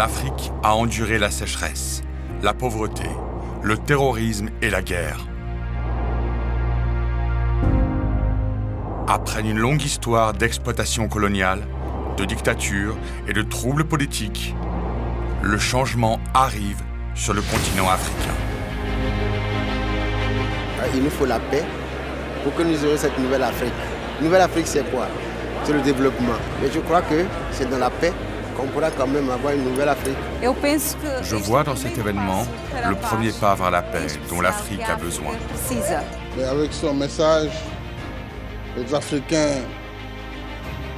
l'Afrique a enduré la sécheresse, la pauvreté, le terrorisme et la guerre. Après une longue histoire d'exploitation coloniale, de dictature et de troubles politiques, le changement arrive sur le continent africain. Il nous faut la paix pour que nous ayons cette nouvelle Afrique. Nouvelle Afrique, c'est quoi? C'est le développement. Mais je crois que c'est dans la paix qu'on pourra quand même avoir une nouvelle Afrique. Je vois dans cet événement le premier pas vers la paix dont l'Afrique a besoin. Mais avec son message, les Africains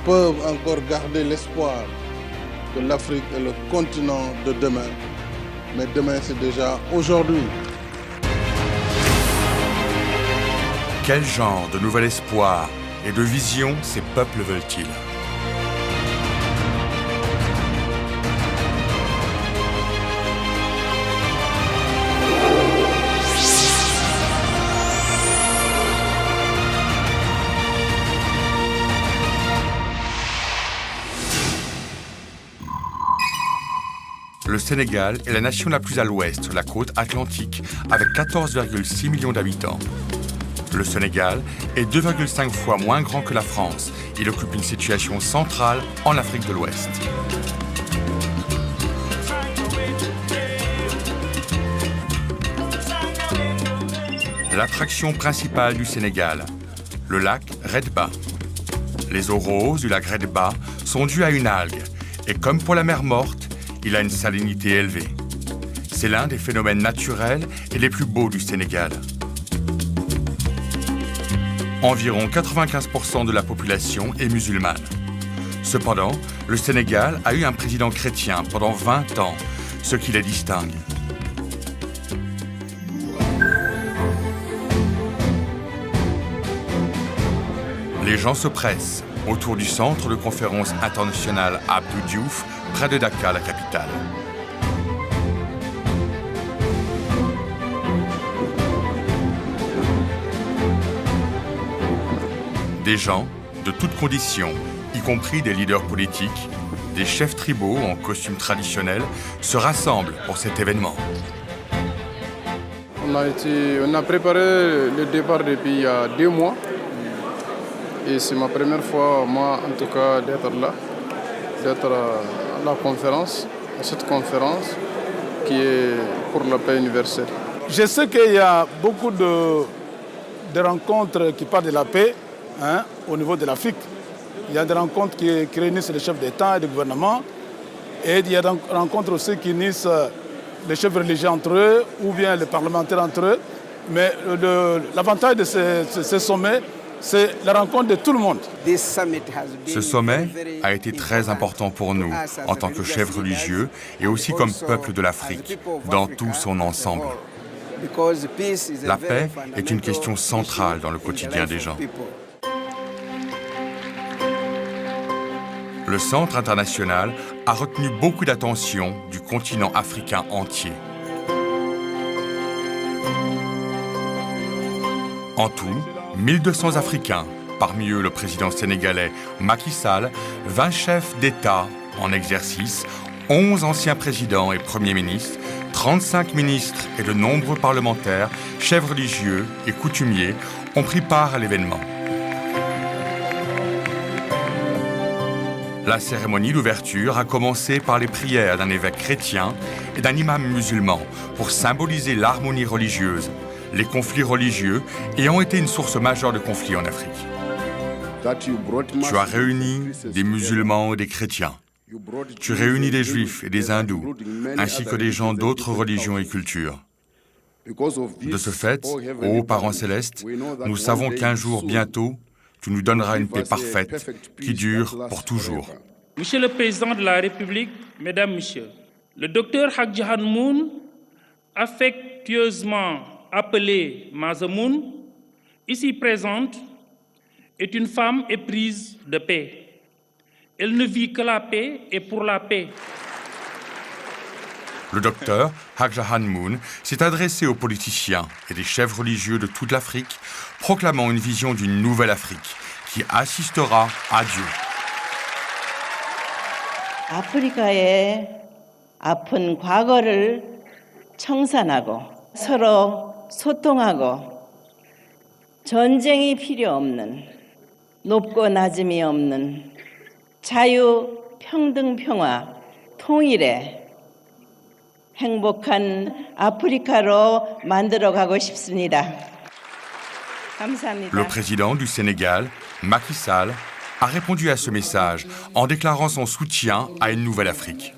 peuvent encore garder l'espoir que l'Afrique est le continent de demain. Mais demain, c'est déjà aujourd'hui. Quel genre de nouvel espoir et de vision ces peuples veulent-ils? Le Sénégal est la nation la plus à l'ouest sur la côte atlantique avec 14,6 millions d'habitants. Le Sénégal est 2,5 fois moins grand que la France. Il occupe une situation centrale en Afrique de l'Ouest. L'attraction principale du Sénégal, le lac Redba. Les eaux roses du lac Redba sont dues à une algue et comme pour la mer Morte, il a une salinité élevée. C'est l'un des phénomènes naturels et les plus beaux du Sénégal. Environ 95% de la population est musulmane. Cependant, le Sénégal a eu un président chrétien pendant 20 ans, ce qui les distingue. Les gens se pressent autour du centre de conférence internationale Abdou Diouf, près de Dakar, la capitale. Des gens de toutes conditions, y compris des leaders politiques, des chefs tribaux en costume traditionnel, se rassemblent pour cet événement. On a préparé le départ depuis il y a 2 mois. Et c'est ma première fois, moi en tout cas, d'être là, d'être à la conférence, à cette conférence qui est pour la paix universelle. Je sais qu'il y a beaucoup de rencontres qui parlent de la paix au niveau de l'Afrique. Il y a des rencontres qui réunissent les chefs d'État et de gouvernement. Et il y a des rencontres aussi qui unissent les chefs religieux entre eux ou bien les parlementaires entre eux. Mais l'avantage de ces sommets, c'est la rencontre de tout le monde. Ce sommet a été très important pour nous, en tant que chefs religieux et aussi comme peuple de l'Afrique, dans tout son ensemble. La paix est une question centrale dans le quotidien des gens. Le Centre international a retenu beaucoup d'attention du continent africain entier. En tout, 1200 Africains, parmi eux le président sénégalais Macky Sall, 20 chefs d'État en exercice, 11 anciens présidents et premiers ministres, 35 ministres et de nombreux parlementaires, chefs religieux et coutumiers ont pris part à l'événement. La cérémonie d'ouverture a commencé par les prières d'un évêque chrétien et d'un imam musulman pour symboliser l'harmonie religieuse, les conflits religieux ayant été une source majeure de conflits en Afrique. Tu as réuni des musulmans et des chrétiens. Tu réunis des juifs et des hindous, ainsi que des gens d'autres religions et cultures. De ce fait, ô parents célestes, nous savons qu'un jour, bientôt, tu nous donneras une paix parfaite qui dure pour toujours. Monsieur le Président de la République, Mesdames, Messieurs, le docteur Hag Jahan Moon, affectueusement appelée Mazamoun, ici présente, est une femme éprise de paix. Elle ne vit que la paix et pour la paix. Le docteur Hag Jahan Moon s'est adressé aux politiciens et des chefs religieux de toute l'Afrique, proclamant une vision d'une nouvelle Afrique qui assistera à Dieu. 아픈 과거를 청산하고 서로 소통하고 전쟁이 필요 없는 높고 낮음이 없는 자유, 평등, 평화, 통일의 행복한 아프리카로 만들어가고 싶습니다. 감사합니다. Le président du Sénégal, Macky Sall, a répondu à ce message en déclarant son soutien à une nouvelle Afrique.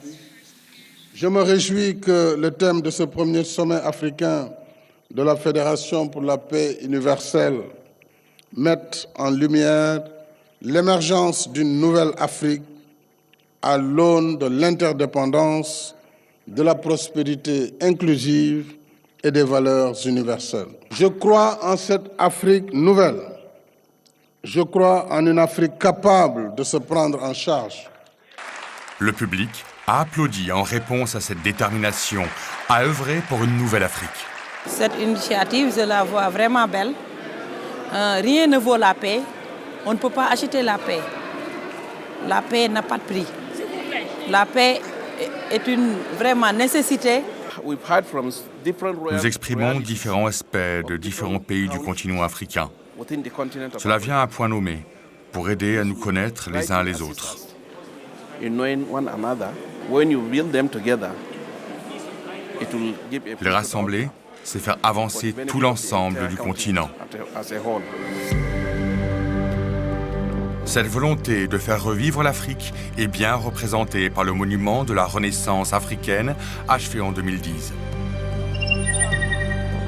Je me réjouis que le thème de ce premier sommet africain de la Fédération pour la paix universelle mette en lumière l'émergence d'une nouvelle Afrique à l'aune de l'interdépendance, de la prospérité inclusive et des valeurs universelles. Je crois en cette Afrique nouvelle. Je crois en une Afrique capable de se prendre en charge. Le public a applaudi en réponse à cette détermination à œuvrer pour une nouvelle Afrique. Cette initiative, je la vois vraiment belle. Rien ne vaut la paix. On ne peut pas acheter la paix. La paix n'a pas de prix. La paix est une vraiment nécessité. Nous exprimons différents aspects de différents pays du continent africain. Cela vient à point nommé pour aider à nous connaître les uns les autres. Les rassembler, c'est faire avancer tout l'ensemble du continent. Cette volonté de faire revivre l'Afrique est bien représentée par le monument de la Renaissance africaine achevé en 2010.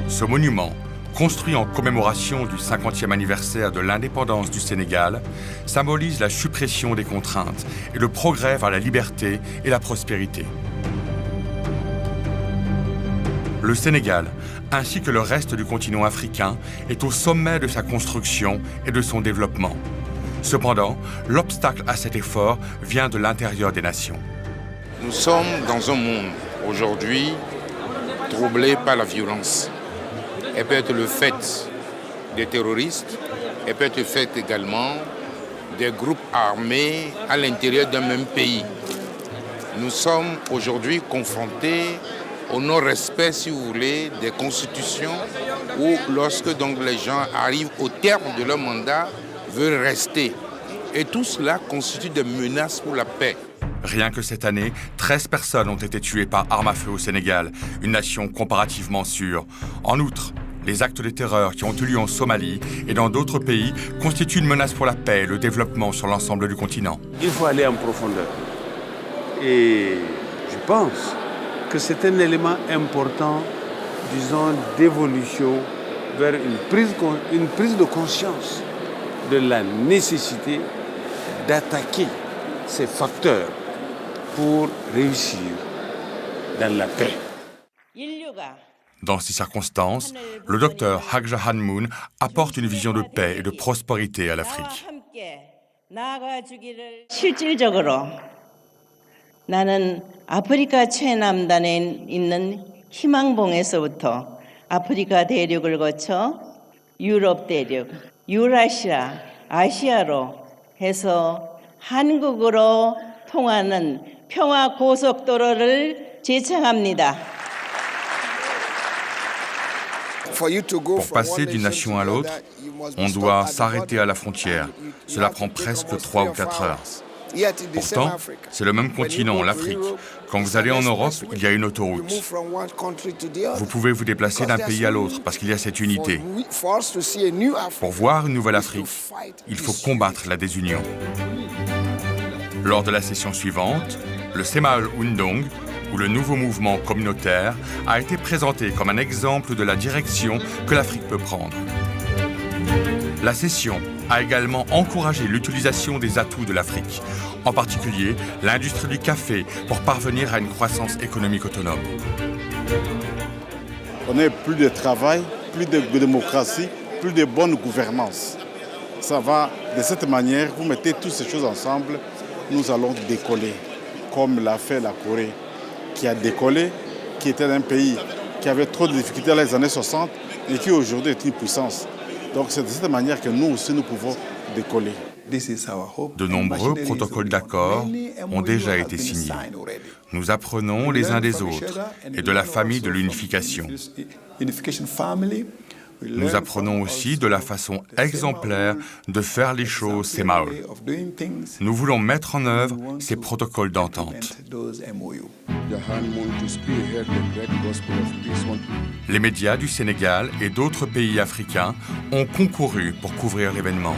Ce monument, construit en commémoration du 50e anniversaire de l'indépendance du Sénégal, symbolise la suppression des contraintes et le progrès vers la liberté et la prospérité. Le Sénégal, ainsi que le reste du continent africain, est au sommet de sa construction et de son développement. Cependant, l'obstacle à cet effort vient de l'intérieur des nations. Nous sommes dans un monde aujourd'hui troublé par la violence. Elle peut être le fait des terroristes, elle peut être le fait également des groupes armés à l'intérieur d'un même pays. Nous sommes aujourd'hui confrontés au non-respect, si vous voulez, des constitutions où lorsque donc les gens arrivent au terme de leur mandat, veulent rester. Et tout cela constitue des menaces pour la paix. Rien que cette année, 13 personnes ont été tuées par arme à feu au Sénégal, une nation comparativement sûre. En outre, les actes de terreur qui ont eu lieu en Somalie et dans d'autres pays constituent une menace pour la paix et le développement sur l'ensemble du continent. Il faut aller en profondeur. Et je pense que c'est un élément important, disons, d'évolution vers une prise de conscience de la nécessité d'attaquer ces facteurs pour réussir dans la paix. Dans ces circonstances, le docteur Hak Ja Han Moon apporte une vision de paix et de prospérité à l'Afrique. 실질적으로 나는 아프리카 최남단에 있는 희망봉에서부터 아프리카 대륙을 거쳐 유럽 대륙, 유라시아, 아시아로 해서 한국으로 통하는 평화 고속도로를 제창합니다. Pour passer d'une nation à l'autre, on doit s'arrêter à la frontière. Cela prend presque 3 ou 4 heures. Pourtant, c'est le même continent, l'Afrique. Quand vous allez en Europe, il y a une autoroute. Vous pouvez vous déplacer d'un pays à l'autre parce qu'il y a cette unité. Pour voir une nouvelle Afrique, il faut combattre la désunion. Lors de la session suivante, le Semaul Undong, ou le nouveau mouvement communautaire, a été présenté comme un exemple de la direction que l'Afrique peut prendre. La session a également encouragé l'utilisation des atouts de l'Afrique, en particulier l'industrie du café pour parvenir à une croissance économique autonome. On n'a plus de travail, plus de démocratie, plus de bonne gouvernance. Ça va de cette manière, vous mettez toutes ces choses ensemble, nous allons décoller, comme l'a fait la Corée, qui a décollé, qui était un pays qui avait trop de difficultés dans les années 60 et qui aujourd'hui est une puissance. Donc c'est de cette manière que nous aussi nous pouvons décoller. De nombreux protocoles d'accord ont déjà été signés. Nous apprenons les uns des autres et de la famille de l'unification. Nous apprenons aussi de la façon exemplaire de faire les choses Semaul. Nous voulons mettre en œuvre ces protocoles d'entente. Les médias du Sénégal et d'autres pays africains ont concouru pour couvrir l'événement.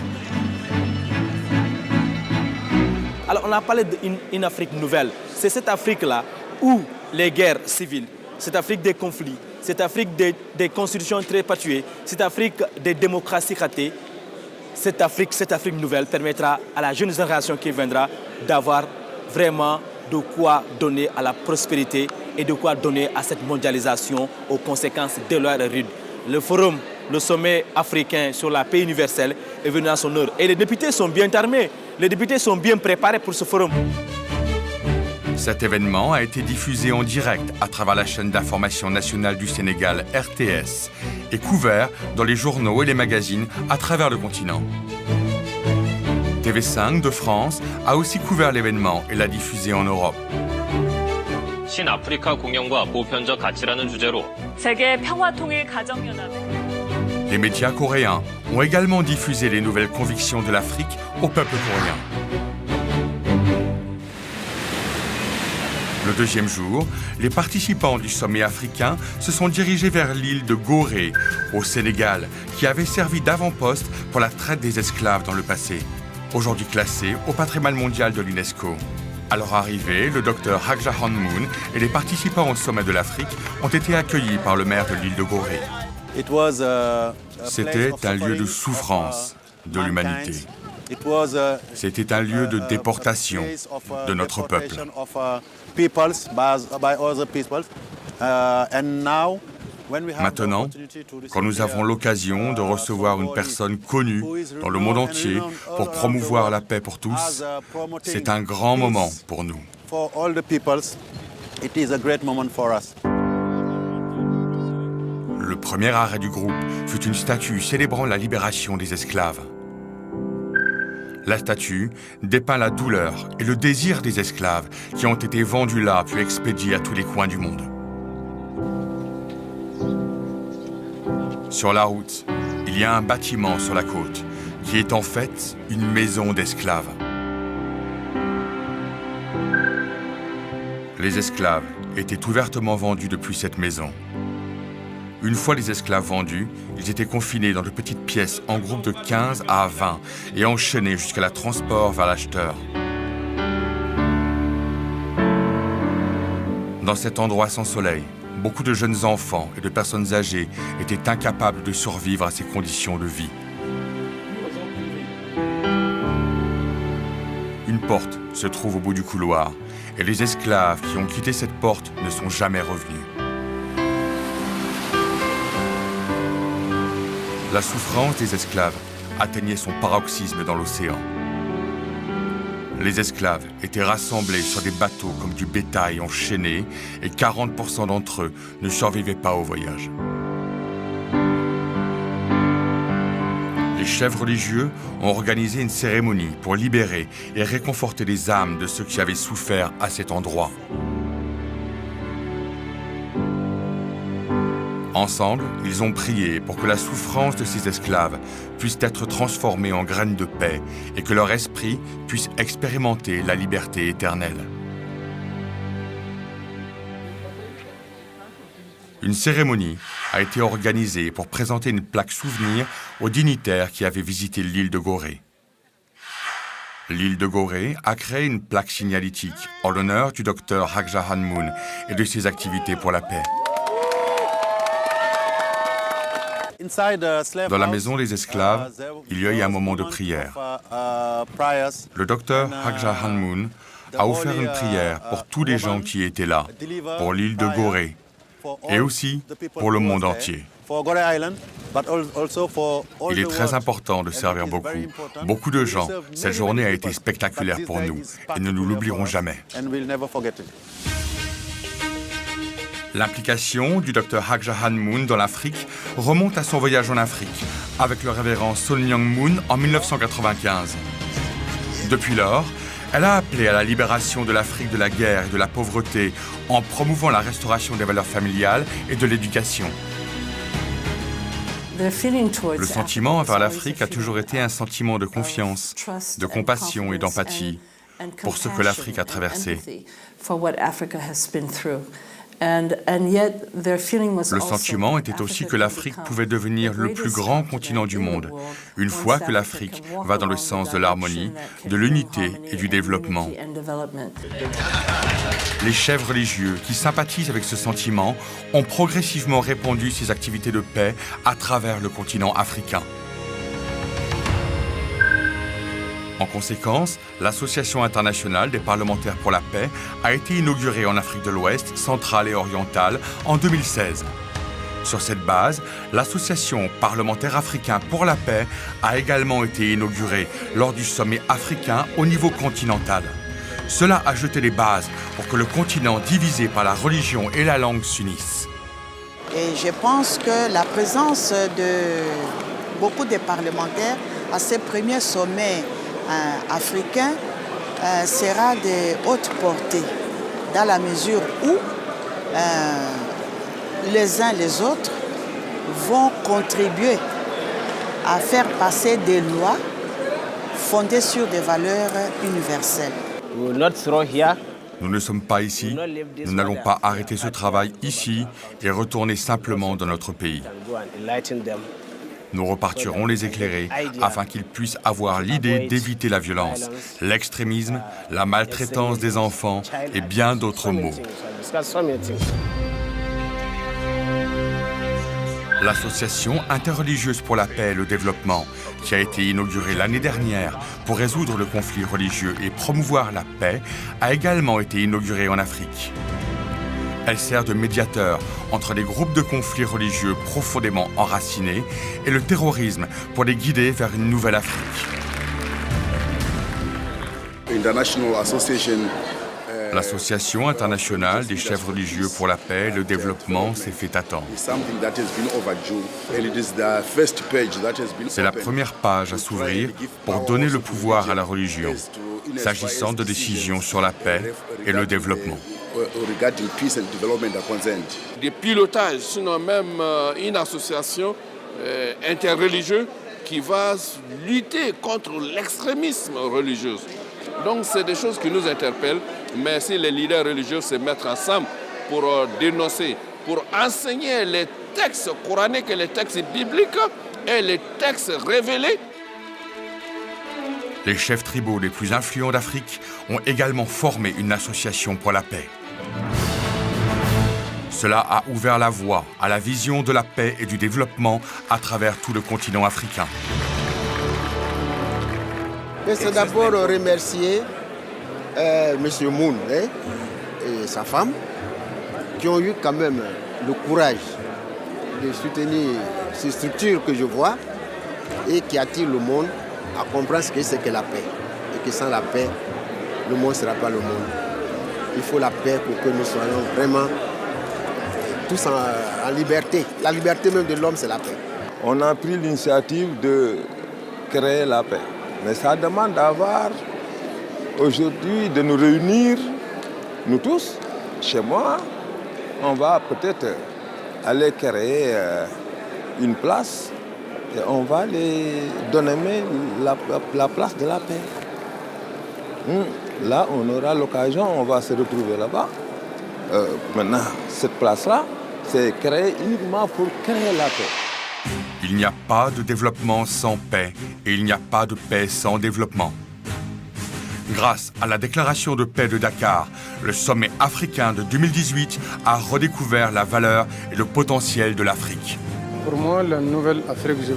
Alors on a parlé d'une Afrique nouvelle. C'est cette Afrique-là où les guerres civiles, cette Afrique des conflits, cette Afrique des constitutions très patchouées, cette Afrique des démocraties ratées, cette Afrique nouvelle permettra à la jeune génération qui viendra d'avoir vraiment de quoi donner à la prospérité et de quoi donner à cette mondialisation aux conséquences déloyales et rudes. Le sommet africain sur la paix universelle est venu à son heure. Et les députés sont bien armés, les députés sont bien préparés pour ce forum. Cet événement a été diffusé en direct à travers la chaîne d'information nationale du Sénégal, RTS, et couvert dans les journaux et les magazines à travers le continent. TV5 de France a aussi couvert l'événement et l'a diffusé en Europe. 신아프리카 공영과 보편적 가치라는 주제로 세계 평화통일 가정연합. Les médias coréens ont également diffusé les nouvelles convictions de l'Afrique au peuple coréen. Le deuxième jour, les participants du sommet africain se sont dirigés vers l'île de Gorée, au Sénégal, qui avait servi d'avant-poste pour la traite des esclaves dans le passé, aujourd'hui classée au patrimoine mondial de l'UNESCO. À leur arrivée, le docteur Hak Ja Han Moon et les participants au sommet de l'Afrique ont été accueillis par le maire de l'île de Gorée. C'était un lieu de souffrance de l'humanité. C'était un lieu de déportation de notre peuple. Maintenant, quand nous avons l'occasion de recevoir une personne connue dans le monde entier pour promouvoir la paix pour tous, c'est un grand moment pour nous. Le premier arrêt du groupe fut une statue célébrant la libération des esclaves. La statue dépeint la douleur et le désir des esclaves qui ont été vendus là puis expédiés à tous les coins du monde. Sur la route, il y a un bâtiment sur la côte qui est en fait une maison d'esclaves. Les esclaves étaient ouvertement vendus depuis cette maison. Une fois les esclaves vendus, ils étaient confinés dans de petites pièces en groupes de 15 à 20 et enchaînés jusqu'à la transport vers l'acheteur. Dans cet endroit sans soleil, beaucoup de jeunes enfants et de personnes âgées étaient incapables de survivre à ces conditions de vie. Une porte se trouve au bout du couloir et les esclaves qui ont quitté cette porte ne sont jamais revenus. La souffrance des esclaves atteignait son paroxysme dans l'océan. Les esclaves étaient rassemblés sur des bateaux comme du bétail enchaîné et 40% d'entre eux ne survivaient pas au voyage. Les chefs religieux ont organisé une cérémonie pour libérer et réconforter les âmes de ceux qui avaient souffert à cet endroit. Ensemble, ils ont prié pour que la souffrance de ces esclaves puisse être transformée en graines de paix et que leur esprit puisse expérimenter la liberté éternelle. Une cérémonie a été organisée pour présenter une plaque souvenir aux dignitaires qui avaient visité l'île de Gorée. L'île de Gorée a créé une plaque signalétique en l'honneur du docteur Hak Ja Han Moon et de ses activités pour la paix. Dans la maison des esclaves, il y a eu un moment de prière. Le docteur Hak Ja Han Moon a offert une prière pour tous les gens qui étaient là, pour l'île de Gorée et aussi pour le monde entier. Il est très important de servir beaucoup. Beaucoup de gens. Cette journée a été spectaculaire pour nous et nous ne l'oublierons jamais. L'implication du docteur Hak Ja Han Moon dans l'Afrique remonte à son voyage en Afrique avec le révérend Son Myung Moon en 1995. Depuis lors, elle a appelé à la libération de l'Afrique de la guerre et de la pauvreté en promouvant la restauration des valeurs familiales et de l'éducation. Le sentiment envers l'Afrique a toujours été un sentiment de confiance, de compassion et d'empathie pour ce que l'Afrique a traversé. Le sentiment était aussi que l'Afrique pouvait devenir le plus grand continent du monde, une fois que l'Afrique va dans le sens de l'harmonie, de l'unité et du développement. Les chefs religieux qui sympathisent avec ce sentiment ont progressivement répandu ces activités de paix à travers le continent africain. En conséquence, l'Association internationale des parlementaires pour la paix a été inaugurée en Afrique de l'Ouest, centrale et orientale en 2016. Sur cette base, l'Association parlementaire africain pour la paix a également été inaugurée lors du sommet africain au niveau continental. Cela a jeté les bases pour que le continent divisé par la religion et la langue s'unisse. Et je pense que la présence de beaucoup de parlementaires à ce premier sommet africain sera de haute portée, dans la mesure où les uns les autres vont contribuer à faire passer des lois fondées sur des valeurs universelles. Nous ne sommes pas ici, nous n'allons pas arrêter ce travail ici et retourner simplement dans notre pays. Nous repartirons les éclairer afin qu'ils puissent avoir l'idée d'éviter la violence, l'extrémisme, la maltraitance des enfants et bien d'autres maux. L'Association interreligieuse pour la paix et le développement, qui a été inaugurée l'année dernière pour résoudre le conflit religieux et promouvoir la paix, a également été inaugurée en Afrique. Elle sert de médiateur entre les groupes de conflits religieux profondément enracinés et le terrorisme pour les guider vers une nouvelle Afrique. L'Association internationale des chefs religieux pour la paix et le développement s'est fait attendre. C'est la première page à s'ouvrir pour donner le pouvoir à la religion, s'agissant de décisions sur la paix et le développement. Des pilotages, sinon même une association interreligieuse qui va lutter contre l'extrémisme religieux. Donc c'est des choses qui nous interpellent, mais si les leaders religieux se mettent ensemble pour dénoncer, pour enseigner les textes coraniques et les textes bibliques et les textes révélés. Les chefs tribaux les plus influents d'Afrique ont également formé une association pour la paix. Cela a ouvert la voie à la vision de la paix et du développement à travers tout le continent africain. Je vais d'abord remercier M. Moon et sa femme qui ont eu quand même le courage de soutenir ces structures que je vois et qui attirent le monde à comprendre ce que c'est que la paix. Et que sans la paix, le monde ne sera pas le monde. Il faut la paix pour que nous soyons vraiment tous en liberté. La liberté même de l'homme, c'est la paix. On a pris l'initiative de créer la paix. Mais ça demande d'avoir aujourd'hui de nous réunir, nous tous. Chez moi, on va peut-être aller créer une place et on va les donner la place de la paix. Là, on aura l'occasion, on va se retrouver là-bas. Maintenant, cette place-là, c'est créée uniquement pour créer la paix. Il n'y a pas de développement sans paix et il n'y a pas de paix sans développement. Grâce à la déclaration de paix de Dakar, le sommet africain de 2018 a redécouvert la valeur et le potentiel de l'Afrique. Pour moi, la nouvelle Afrique, je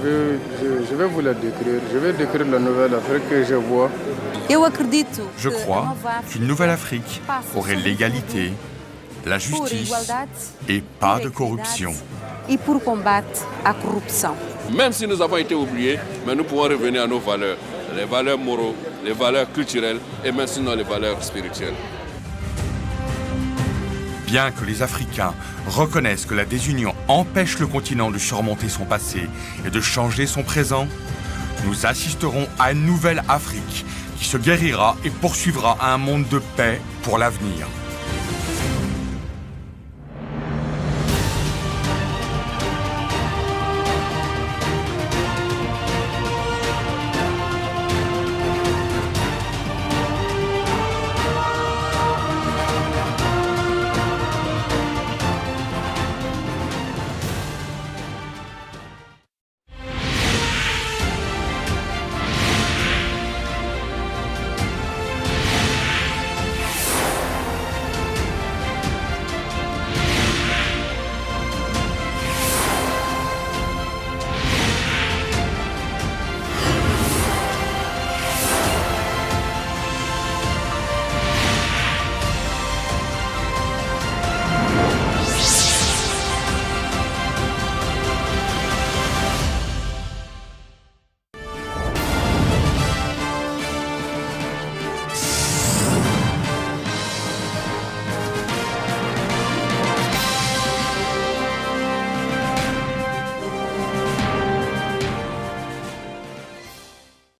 vais vous la décrire. Je vais décrire la nouvelle Afrique que je vois. Je crois qu'une nouvelle Afrique aurait l'égalité, la justice et pas de corruption. Et pour combattre la corruption. Même si nous avons été oubliés, mais nous pouvons revenir à nos valeurs, les valeurs morales, les valeurs culturelles et maintenant les valeurs spirituelles. Bien que les Africains reconnaissent que la désunion empêche le continent de surmonter son passé et de changer son présent, nous assisterons à une nouvelle Afrique qui se guérira et poursuivra à un monde de paix pour l'avenir.